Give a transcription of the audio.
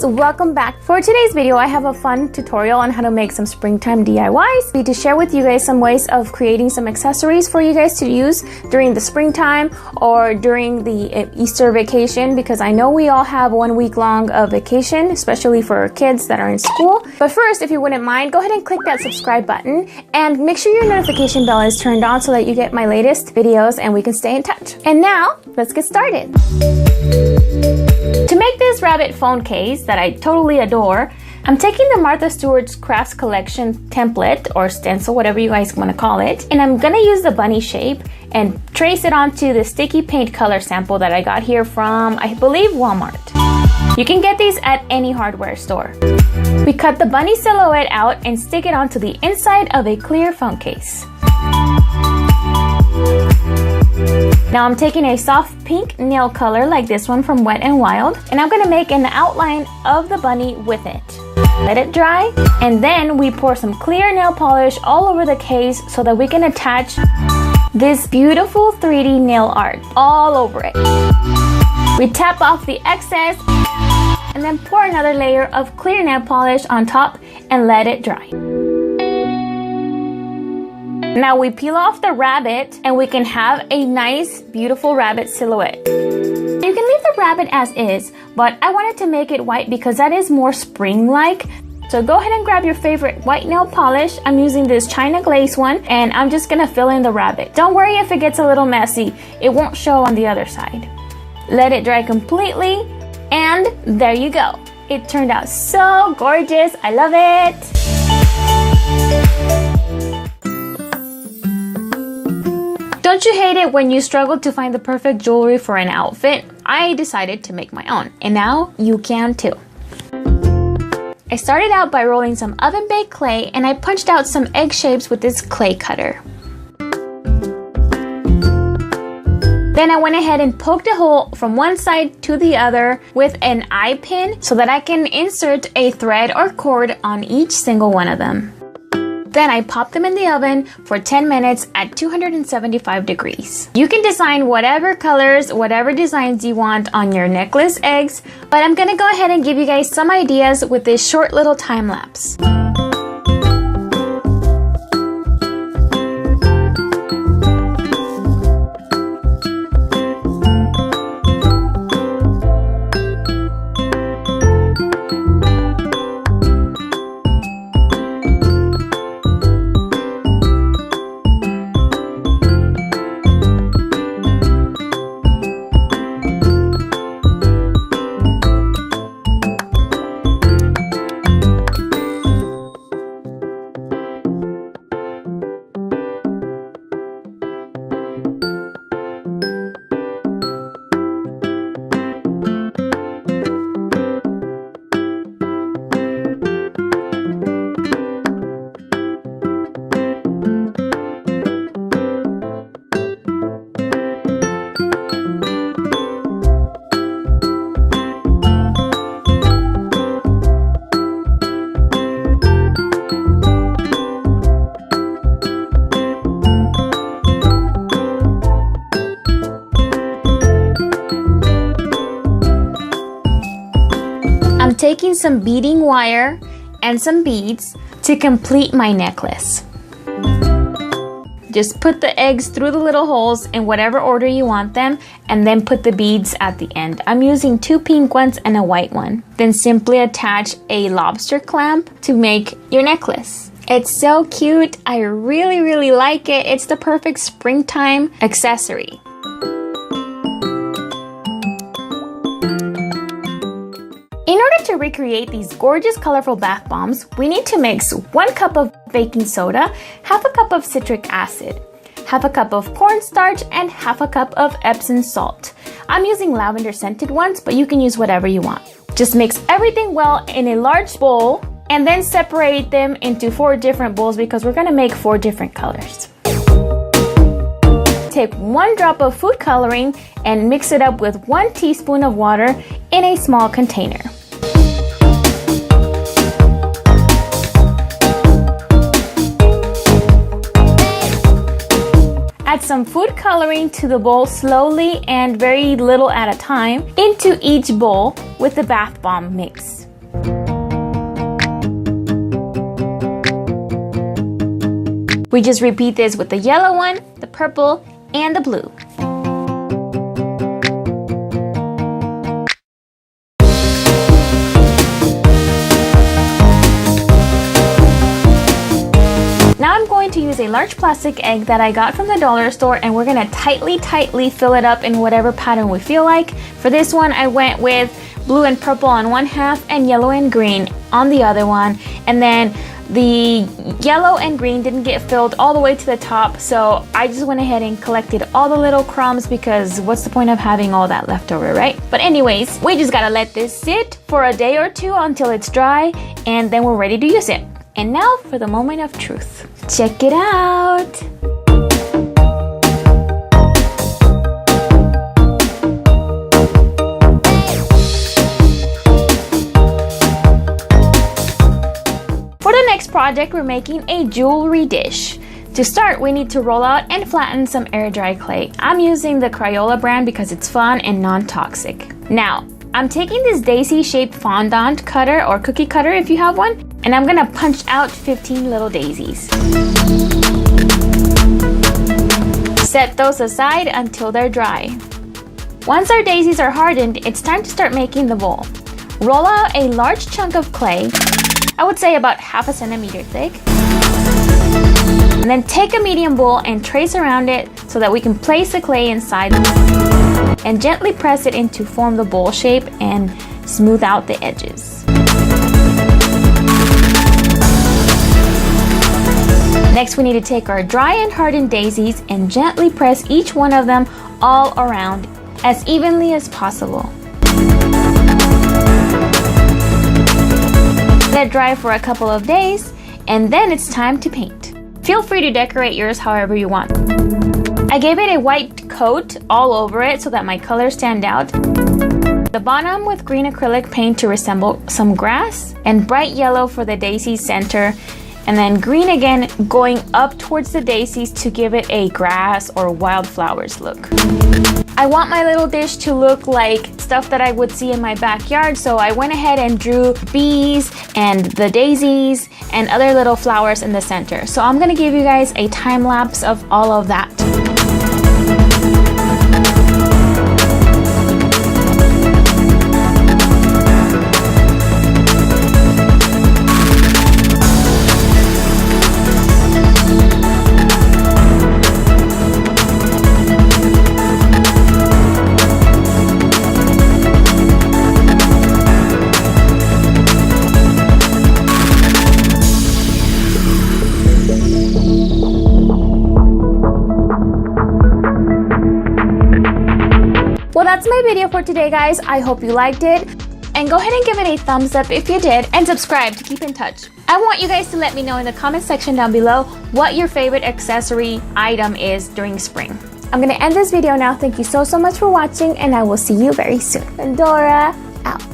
guys, welcome back. For today's video, I have a fun tutorial on how to make some springtime DIYs. To share with you guys some ways of creating some accessories for you guys to use during the springtime or during the Easter vacation, because I know we all have 1 week long of vacation, especially for kids that are in school. But first, if you wouldn't mind, go ahead and click that subscribe button and make sure your notification bell is turned on so that you get my latest videos and we can stay in touch. And now, let's get started. To make this rabbit phone case that I totally adore, I'm taking the Martha Stewart's Crafts Collection template or stencil, whatever you guys want to call it, and I'm gonna use the bunny shape and trace it onto the sticky paint color sample that I got here from, I believe, Walmart. You can get these at any hardware store. We cut the bunny silhouette out and stick it onto the inside of a clear phone case. Now I'm taking a soft pink nail color like this one from Wet n Wild, and I'm gonna make an outline of the bunny with it. Let it dry, and then we pour some clear nail polish all over the case so that we can attach this beautiful 3D nail art all over it. We tap off the excess and then pour another layer of clear nail polish on top and let it dry. Now we peel off the rabbit and we can have a nice, beautiful rabbit silhouette. You can leave the rabbit as is, but I wanted to make it white because that is more spring-like. So go ahead and grab your favorite white nail polish. I'm using this China Glaze one, and I'm just gonna fill in the rabbit. Don't worry if it gets a little messy. It won't show on the other side. Let it dry completely, and there you go. It turned out so gorgeous. I love it. Don't you hate it when you struggle to find the perfect jewelry for an outfit? I decided to make my own, and now you can too. I started out by rolling some oven baked clay, and I punched out some egg shapes with this clay cutter. Then I went ahead and poked a hole from one side to the other with an eye pin so that I can insert a thread or cord on each single one of them. Then I popped them in the oven for 10 minutes at 275 degrees. You can design whatever colors, whatever designs you want on your necklace eggs, but I'm gonna go ahead and give you guys some ideas with this short little time lapse. I'm taking some beading wire and some beads to complete my necklace. Just put the eggs through the little holes in whatever order you want them, and then put the beads at the end. I'm using 2 pink ones and a white one. Then simply attach a lobster clamp to make your necklace. It's so cute. I really like it. It's the perfect springtime accessory. In order to recreate these gorgeous colorful bath bombs, we need to mix 1 cup of baking soda, half a cup of citric acid, half a cup of cornstarch, and half a cup of Epsom salt. I'm using lavender scented ones, but you can use whatever you want. Just mix everything well in a large bowl and then separate them into 4 different bowls because we're gonna make 4 different colors. Take 1 drop of food coloring and mix it up with 1 teaspoon of water in a small container. Add some food coloring to the bowl slowly and very little at a time into each bowl with the bath bomb mix. We just repeat this with the yellow one, the purple, and the blue. Now I'm going to use a large plastic egg that I got from the dollar store, and we're gonna tightly fill it up in whatever pattern we feel like. For this one, I went with blue and purple on one half and yellow and green on the other one. And then the yellow and green didn't get filled all the way to the top, so I just went ahead and collected all the little crumbs because what's the point of having all that left over, right? But anyways, we just gotta let this sit for a day or two until it's dry, and then we're ready to use it. And now for the moment of truth. Check it out! For the next project, we're making a jewelry dish. To start, we need to roll out and flatten some air dry clay. I'm using the Crayola brand because it's fun and non-toxic. Now, I'm taking this daisy-shaped fondant cutter or cookie cutter if you have one, and I'm gonna punch out 15 little daisies. Set those aside until they're dry. Once our daisies are hardened, it's time to start making the bowl. Roll out a large chunk of clay, I would say about half a centimeter thick. And then take a medium bowl and trace around it so that we can place the clay inside and gently press it in to form the bowl shape and smooth out the edges. Next, we need to take our dry and hardened daisies and gently press each one of them all around as evenly as possible. Let it dry for a couple of days, and then it's time to paint. Feel free to decorate yours however you want. I gave it a white coat all over it so that my colors stand out. The bottom with green acrylic paint to resemble some grass, and bright yellow for the daisy center, and then green again going up towards the daisies to give it a grass or wildflowers look. I want my little dish to look like stuff that I would see in my backyard, so I went ahead and drew bees and the daisies and other little flowers in the center. So I'm gonna give you guys a time lapse of all of that. Well, that's my video for today, guys. I hope you liked it. And go ahead and give it a thumbs up if you did, and subscribe to keep in touch. I want you guys to let me know in the comment section down below what your favorite accessory item is during spring. I'm gonna end this video now. Thank you so much for watching, and I will see you very soon. Fendora out.